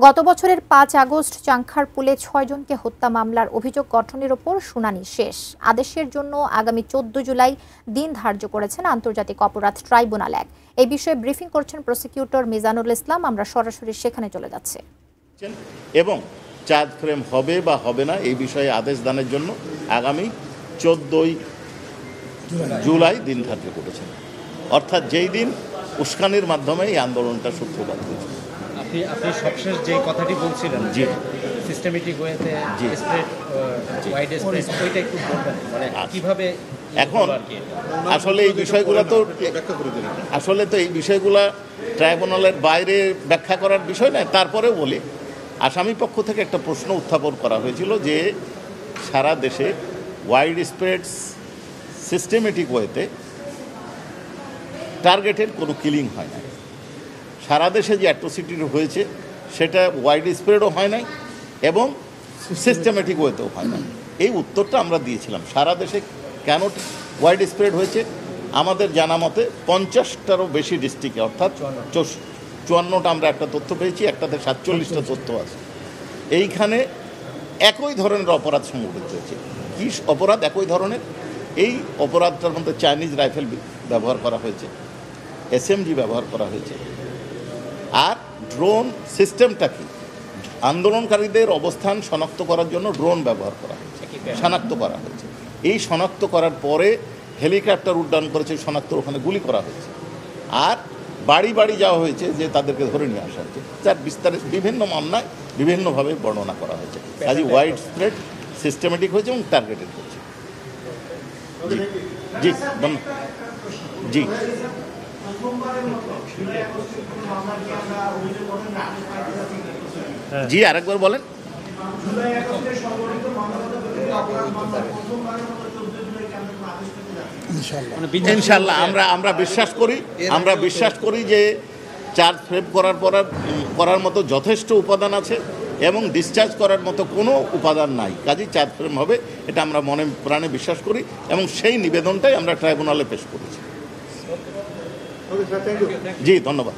গত বছরের ৫ আগস্ট চাংখারপুলে ৬ জনকে হত্যা মামলার অভিযোগ গঠনের ওপর শুনানি শেষ। আদেশের জন্য আগামী ১৪ জুলাই দিন ধার্য করেছেন আন্তর্জাতিক অপরাধ ট্রাইব্যুনাল ১। এই বিষয়ে ব্রিফিং করছেন প্রসিকিউটর মিজানুল ইসলাম। আমরা সরাসরি সেখানে চলে যাচ্ছি। এবং চার্জ ফ্রেম হবে বা হবে না এই বিষয়ে আদেশ দানের জন্য আগামী ১৪ জুলাই দিন ধার্য করেছেন, অর্থাৎ যেই দিন উস্কানির মাধ্যমে এই আন্দোলনটা সূত্রপাত হয়েছে। আপনি সবশেষ যে কথাটি বলছিলেন যে সিস্টেমেটিক ওয়েতে স্প্রেড ওয়াইড স্প্রেড ওইটা একটু বলবেন, মানে কিভাবে এখন আসলে এই বিষয়গুলো তো এই বিষয়গুলো ট্রাইব্যুনালের বাইরে ব্যাখ্যা করার বিষয় নয়। তারপরেও বলি, আসামি পক্ষ থেকে একটা প্রশ্ন উত্থাপন করা হয়েছিল যে সারা দেশে ওয়াইড স্প্রেড সিস্টেমেটিক ওয়েতে টার্গেটের কোনো কিলিং হয় না। সারা দেশে যে অ্যাট্রোসিটি হয়েছে সেটা ওয়াইড স্প্রেডও হয় নাই এবং সিস্টেমেটিক ওয়েতেও হয় না। এই উত্তরটা আমরা দিয়েছিলাম। সারা দেশে কেন ওয়াইড স্প্রেড হয়েছে, আমাদের জানা মতে 50টারও বেশি ডিস্ট্রিক্টে, অর্থাৎ 54টা আমরা একটা তথ্য পেয়েছি, একটাতে 47টা তথ্য আছে। এইখানে একই ধরনের অপরাধ সংঘটিত হয়েছে। কী অপরাধ একই ধরনের? এই অপরাধটার মধ্যে চাইনিজ রাইফেল ব্যবহার করা হয়েছে, SMG ব্যবহার করা হয়েছে, আর ড্রোন সিস্টেমটা কি, আন্দোলনকারীদের অবস্থান শনাক্ত করার জন্য ড্রোন ব্যবহার করা হয়েছে, শনাক্ত করা হয়েছে। এই শনাক্ত করার পরে হেলিকপ্টার উড্ডয়ন করেছে, শনাক্ত ওখানে গুলি করা হয়েছে, আর বাড়ি বাড়ি যাওয়া হয়েছে যে তাদেরকে ধরে নিয়ে আসা হয়েছে, যার বিস্তারিত বিভিন্ন মামলায় বিভিন্নভাবে বর্ণনা করা হয়েছে। কাজে ওয়াইড স্প্রেড সিস্টেমেটিক হয়েছে এবং টার্গেটেড হয়েছে। জি জি জি আরেকবার বলেন। ইনশাল্লাহ আমরা বিশ্বাস করি যে চার্জ ফ্রেম করার মতো যথেষ্ট উপাদান আছে এবং ডিসচার্জ করার মতো কোনো উপাদান নাই। কাজেই চার্জ ফ্রেম হবে, এটা আমরা মনে প্রাণে বিশ্বাস করি এবং সেই নিবেদনটাই আমরা ট্রাইব্যুনালে পেশ করেছি। জি ধন্যবাদ।